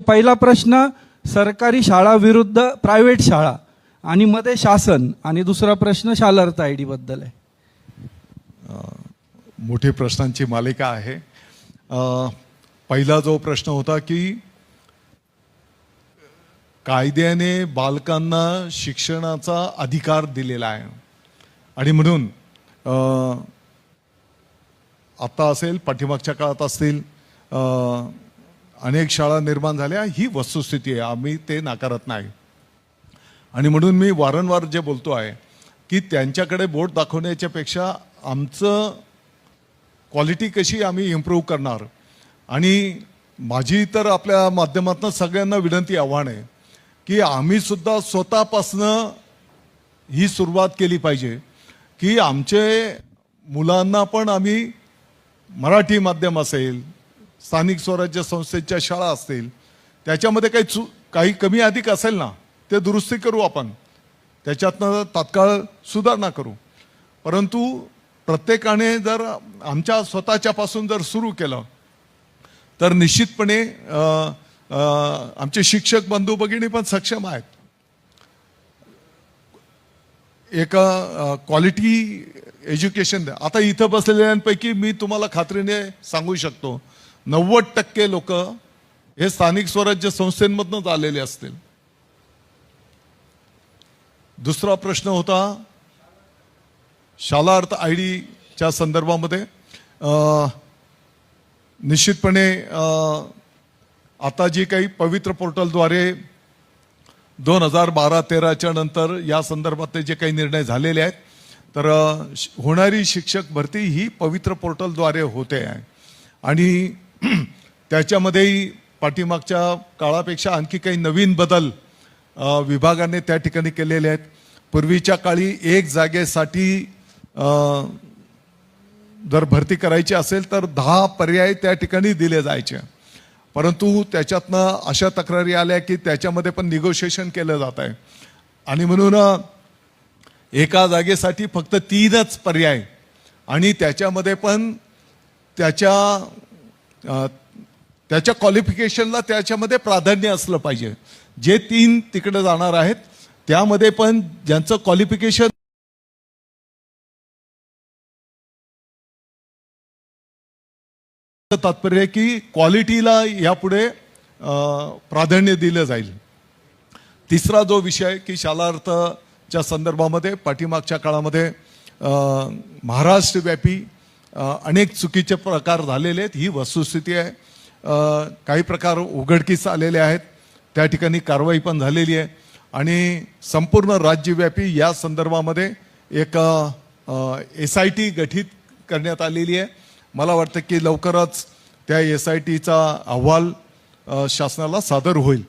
पहिला प्रश्न सरकारी शाळा विरुद्ध प्रायव्हेट शाळा आणि मध्ये शासन, आणि दुसरा प्रश्न शालार्थ आय डी बद्दल आहे. मोठी प्रश्नांची मालिका आहे. पहिला जो प्रश्न होता की कायद्याने बालकांना शिक्षणाचा अधिकार दिलेला आहे आणि म्हणून आता असेल, पाठीमागच्या काळात असतील, अनेक शाळा निर्माण झाल्या. ही वस्तुस्थिती आहे, आम्ही ते नाकारत नाही. आणि म्हणून मी वारंवार जे बोलतो आहे की त्यांच्याकडे बोट दाखवण्याच्या पेक्षा आमचं क्वालिटी कशी आम्ही इम्प्रूव्ह करणार. आणि माझी तर आपल्या माध्यमातून सगळ्यांना विनंती, आव्हान आहे की आम्ही सुद्धा स्वतःपासनं ही सुरुवात केली पाहिजे की आमचे मुलांना पण आम्ही मराठी माध्यम असेल, स्थानिक स्वराज्य संस्थेच्या शाळा असतील, त्याच्यामध्ये काही कमी अधिक असेल ना, ते दुरुस्ती करू आपण, त्याच्यातनं तात्काळ सुधारणा करू. परंतु प्रत्येकाने जर आमच्या स्वतःच्यापासून जर सुरू केलं तर निश्चितपणे आमचे शिक्षक बंधू भगिनी पण सक्षम आहेत. एक क्वालिटी एज्युकेशन. आता इथं बसलेल्यांपैकी मी तुम्हाला खात्रीने सांगू शकतो 90% लोक हे स्थानिक स्वराज्य संस्थेमधूनच आलेले असतील. दुसरा प्रश्न होता शालार्थ आय डीच्या संदर्भामध्ये. निश्चितपणे आता जी काही पवित्र पोर्टलद्वारे 2012-13च्या नंतर या संदर्भातले जे काही निर्णय झालेले आहेत, तर होणारी शिक्षक भरती ही पवित्र पोर्टलद्वारे होते आहे. आणि त्याच्यामध्येही पाठीमागच्या काळापेक्षा आणखी काही नवीन बदल विभागाने त्या ठिकाणी केलेले आहेत. पूर्वीच्या काळी एक जागेसाठी जर भरती करायची असेल तर 10 पर्याय त्या ठिकाणी दिले जायचे. परंतु त्याच्यातनं अशा तक्रारी आल्या की त्याच्यामध्ये पण निगोशिएशन केलं जात आहे. आणि म्हणून एका जागेसाठी फक्त 3च पर्याय, आणि त्याच्यामध्ये पण त्याच्या क्वालिफिकेशनला त्याच्यामध्ये प्राधान्य असलं पाहिजे. जे 3 तिकडे जाणार आहेत त्यामध्ये पण ज्यांचं क्वालिफिकेशन तात्पर्य की क्वालिटीला यापुढे प्राधान्य दिलं जाईल. तिसरा जो विषय की शालार्थच्या संदर्भामध्ये पाठीमागच्या काळामध्ये महाराष्ट्र व्यापी अनेक चुकीचे प्रकार झालेले आहेत. ही वस्तुस्थिती आहे. काही प्रकार उघडकीस आलेले आहेत, त्या ठिकाणी कारवाई पण झालेली आहे. आणि संपूर्ण राज्यव्यापी या संदर्भामध्ये एक SIT गठीत करण्यात आलेली आहे. मला वाटतं की लवकरच त्या SITचा अहवाल शासनाला सादर होईल.